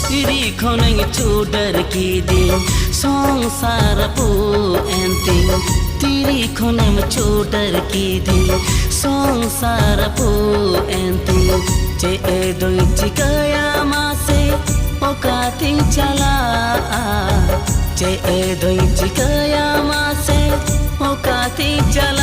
Iri khoneng chudar ki din songsar po enting Tiri khoneng chudar ki din songsar po enting Che doi chikaya mase okating chala Che doi chikaya mase okating chala